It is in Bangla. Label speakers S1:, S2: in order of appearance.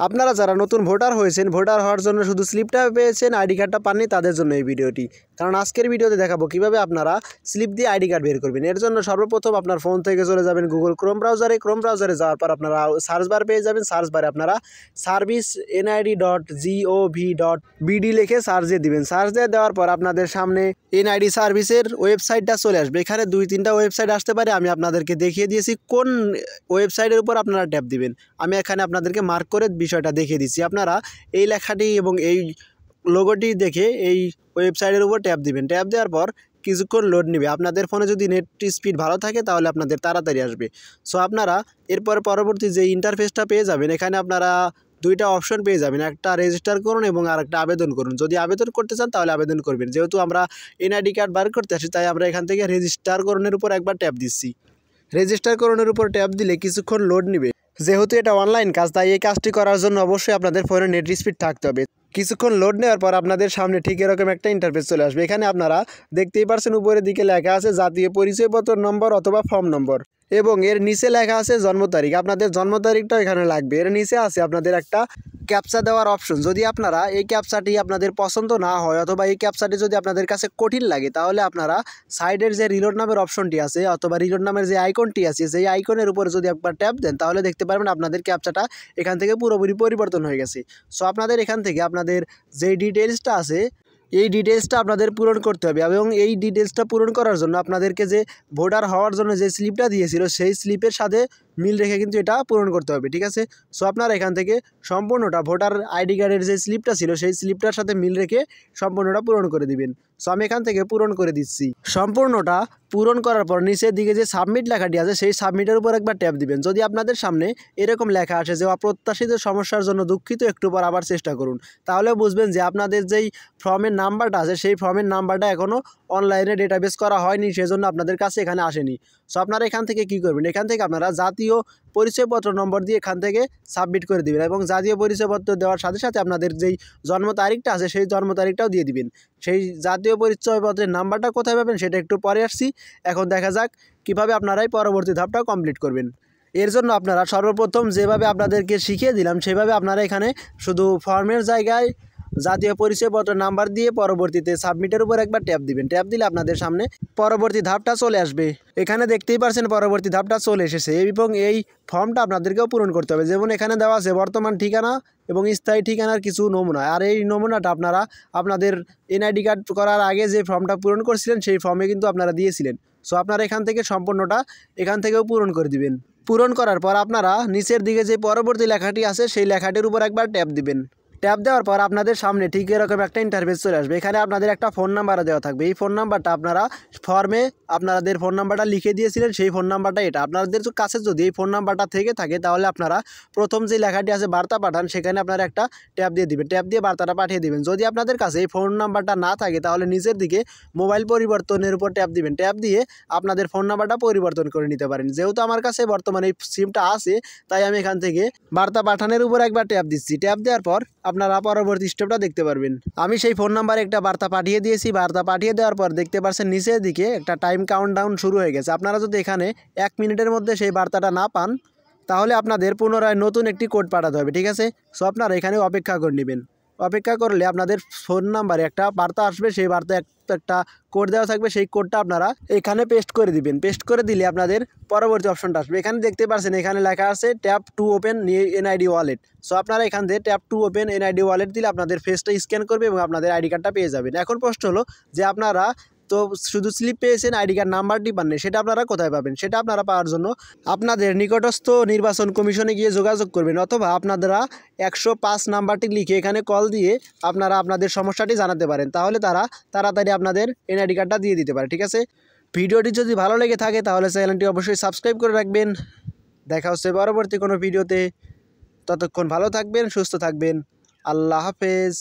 S1: আপনারা যারা নতুন ভোটার হয়েছেন, ভোটার হওয়ার জন্য শুধু স্লিপটা পেয়েছেন, আইডি কার্ডটা পাননি, তাদের জন্য এই ভিডিওটি। কারণ আজকের ভিডিওতে দেখাবো কিভাবে আপনারা স্লিপ দিয়ে আইডি কার্ড বের করবেন। এর জন্য সর্বপ্রথম আপনার ফোন থেকে চলে যাবেন গুগল ক্রোম ব্রাউজারে যাওয়ার পর আপনারা সার্চ বার পেয়ে যাবেন। সার্চ বারে আপনারা service.nid.gov.bd লিখে সার্চ দিয়ে দিবেন। সার্চ দিয়ে দেওয়ার পর আপনাদের সামনে এনআইডি সার্ভিসের ওয়েবসাইটটা চলে আসবে। এখানে 2-3টা ওয়েবসাইট আসতে পারে, আমি আপনাদেরকে দেখিয়ে দিয়েছি কোন ওয়েবসাইটের উপর আপনারা ট্যাপ দিবেন। আমি এখানে আপনাদেরকে মার্ক করে বিষয়টা দেখিয়ে দিচ্ছি। আপনারা এই লেখাটি এবং এই লোগোটি দেখে এই ওয়েবসাইটের উপর ট্যাপ দিবেন। ট্যাপ দেওয়ার পর কিছুক্ষণ লোড নেবে। আপনাদের ফোনে যদি নেট স্পিড ভালো থাকে তাহলে আপনাদের তাড়াতাড়ি আসবে। সো আপনারা এরপর পরবর্তী যে ইন্টারফেসটা পেয়ে যাবেন, এখানে আপনারা 2টা অপশন পেয়ে যাবেন, একটা রেজিস্টার করুন এবং আরেকটা আবেদন করুন। যদি আবেদন করতে চান তাহলে আবেদন করবেন। যেহেতু আমরা এনআইডি কার্ড বার করতে আসি, তাই আমরা এখান থেকে রেজিস্টার করণের উপর একবার ট্যাপ দিচ্ছি। রেজিস্টার করণের উপর ট্যাপ দিলে কিছুক্ষণ লোড নেবে। যেহেতু এটা অনলাইন কাজ, তাই এই কাজটি করার জন্য অবশ্যই আপনাদের ফোনে নেট স্পিড থাকতে হবে। কিছুক্ষণ লোড নেওয়ার পর আপনাদের সামনে ঠিক এরকম একটা ইন্টারফেস চলে আসবে। এখানে আপনারা দেখতেই পারছেন উপরের দিকে লেখা আছে জাতীয় পরিচয়পত্র নম্বর অথবা ফর্ম নম্বর, এবং এর নিচে লেখা আছে জন্ম তারিখ। আপনাদের জন্ম তারিখটা এখানে লাগবে। এর নিচে আছে আপনাদের একটা ক্যাপচা দেওয়ার অপশন। যদি আপনারা এই ক্যাপচাটি আপনাদের পছন্দ না হয় অথবা এই ক্যাপচাটি যদি আপনাদের কাছে কঠিন লাগে, তাহলে আপনারা সাইডের যে রিলোড নামের অপশনটি আছে অথবা রিলোড নামের যে আইকনটি আছে, সেই আইকনের উপরে যদি একবার ট্যাপ দেন তাহলে দেখতে পারবেন আপনাদের ক্যাপচাটা এখান থেকে পুরোপুরি পরিবর্তন হয়ে গেছে। সো আপনাদের এখান থেকে আপনাদের যে ডিটেলসটা আছে এই ডিটেলসটা আপনাদের পূরণ করতে হবে, এবং এই ডিটেলসটা পূরণ করার জন্য আপনাদেরকে যে ভোটার হওয়ার জন্য যে স্লিপটা দিয়েছিল সেই স্লিপের সাথে মিল রেখে কিন্তু এটা পূরণ করতে হবে, ঠিক আছে। সো আপনারা এখান থেকে সম্পূর্ণটা ভোটার আইডি কার্ডের যে স্লিপটা ছিল সেই স্লিপটার সাথে মিল রেখে সম্পূর্ণটা পূরণ করে দিবেন। সো আমি এখান থেকে পূরণ করে দিচ্ছি। সম্পূর্ণটা পূরণ করার পর নিচের দিকে যে সাবমিট লেখাটি আছে সেই সাবমিটের উপর একবার ট্যাপ দিবেন। যদি আপনাদের সামনে এরকম লেখা আসে যে অপ্রত্যাশিত সমস্যার জন্য দুঃখিত, একটু পর আবার চেষ্টা করুন, তাহলে বুঝবেন যে আপনাদের যেই ফর্মের নাম্বারটা আছে সেই ফর্মের নাম্বারটা এখনও অনলাইনে ডেটাবেস করা হয়নি, সেজন্য আপনাদের কাছে এখানে আসেনি। সো আপনারা এখান থেকে কি করবেন, এখান থেকে আপনারা জাতীয় পরিচয়পত্র নম্বর দিয়ে এখান থেকে সাবমিট করে দিবেন, এবং জাতীয় পরিচয়পত্র দেওয়ার সাথে সাথে আপনাদের যেই জন্ম তারিখটা আছে সেই জন্ম তারিখটাও দিয়ে দিবেন। সেই জাতীয় পরিচয়পত্রের নাম্বারটা কোথায় পাবেন সেটা একটু পরে আসছি। এখন দেখা যাক কিভাবে আপনারা এই পরবর্তী ধাপটা কমপ্লিট করবেন। এর জন্য আপনারা সর্বপ্রথম যেভাবে আপনাদেরকে শিখিয়ে দিলাম সেভাবে আপনারা এখানে শুধু ফর্মের জায়গায় জাতীয় পরিচয়পত্র নাম্বার দিয়ে পরবর্তীতে সাবমিটের উপর একবার ট্যাপ দিবেন। ট্যাপ দিলে আপনাদের সামনে পরবর্তী ধাপটা চলে আসবে। এখানে দেখতেই পারছেন পরবর্তী ধাপটা চলে এসেছে, এবং এই ফর্মটা আপনাদেরকেও পূরণ করতে হবে। যেমন এখানে দেওয়া আছে বর্তমান ঠিকানা এবং স্থায়ী ঠিকানার কিছু নমুনা, আর এই নমুনাটা আপনারা আপনাদের এনআইডি কার্ড করার আগে যে ফর্মটা পূরণ করছিলেন সেই ফর্মে কিন্তু আপনারা দিয়েছিলেন। সো আপনারা এখান থেকে সম্পূর্ণটা এখান থেকেও পূরণ করে দিবেন। পূরণ করার পর আপনারা নিচের দিকে যে পরবর্তী লেখাটি আছে সেই লেখাটির উপর একবার ট্যাপ দিবেন। ট্যাপ দেওয়ার পর আপনাদের সামনে ঠিক এরকম একটা ইন্টারফেস চলে আসবে। এখানে আপনাদের একটা ফোন নাম্বার দেওয়া থাকবে। এই ফোন নাম্বারটা আপনারা ফর্মে আপনাদের ফোন নাম্বারটা লিখে দিয়েছিলেন, সেই ফোন নাম্বারটা এটা। আপনাদের কাছে যদি এই ফোন নাম্বারটা থেকে থাকে তাহলে আপনারা প্রথম যে লেখাটি আছে বার্তা পাঠান, সেখানে আপনারা একটা ট্যাপ দিয়ে দিবেন। ট্যাপ দিয়ে বার্তাটা পাঠিয়ে দিবেন। যদি আপনাদের কাছে এই ফোন নাম্বারটা না থাকে তাহলে নিচের দিকে মোবাইল পরিবর্তনের উপর ট্যাপ দিবেন। ট্যাপ দিয়ে আপনাদের ফোন নাম্বারটা পরিবর্তন করে নিতে পারেন। যেহেতু আমার কাছে বর্তমানে এই সিমটা আছে, তাই আমি এখান থেকে বার্তা পাঠানোর উপর একবার ট্যাপ দিচ্ছি। ট্যাপ দেওয়ার পর আপনারা পরবর্তী স্টেপটা দেখতে পারবেন। আমি সেই ফোন নাম্বারে একটা বার্তা পাঠিয়ে দিয়েছি। বার্তা পাঠিয়ে দেওয়ার পর দেখতে পাচ্ছেন নিচের দিকে একটা টাইম কাউন্টডাউন শুরু হয়ে গেছে। আপনারা যদি এখানে 1 মিনিটের মধ্যে সেই বার্তাটা না পান তাহলে আপনাদের পুনরায় নতুন একটি কোড পাঠাতে হবে, ঠিক আছে। সো আপনারা এখানে অপেক্ষা করে নেবেন। অপেক্ষা করলে আপনাদের ফোন নাম্বারে একটা বার্তা আসবে, সেই বার্তা একটা কোড দেওয়া থাকবে, সেই কোডটা আপনারা এখানে পেস্ট করে দিবেন। পেস্ট করে দিলে আপনাদের পরবর্তী অপশনটা আসবে। এখানে দেখতে পাচ্ছেন এখানে লেখা আছে tap to open NID wallet. So আপনারা এখান থেকে tap to open NID wallet দিলে আপনাদের ফেসটা স্ক্যান করবে এবং আপনাদের আইডি কার্ডটা পেয়ে যাবেন। এখন প্রশ্ন হলো যে আপনারা তো শুধু স্লিপ পেয়েছেন, আইডি কার্ড নাম্বারটি পাননি, সেটা আপনারা কোথায় পাবেন? সেটা আপনারা পাওয়ার জন্য আপনাদের নিকটস্থ নির্বাচন কমিশনে গিয়ে যোগাযোগ করবেন, অথবা আপনারা 105 নাম্বারটি লিখে এখানে কল দিয়ে আপনারা আপনাদের সমস্যাটি জানাতে পারেন। তাহলে তারা তাড়াতাড়ি আপনাদের এনআইডি কার্ডটা দিয়ে দিতে পারে, ঠিক আছে। ভিডিওটি যদি ভালো লেগে থাকে তাহলে চ্যানেলটি অবশ্যই সাবস্ক্রাইব করে রাখবেন। দেখা হচ্ছে পরবর্তী কোনো ভিডিওতে। ততক্ষণ ভালো থাকবেন, সুস্থ থাকবেন। আল্লাহ হাফেজ।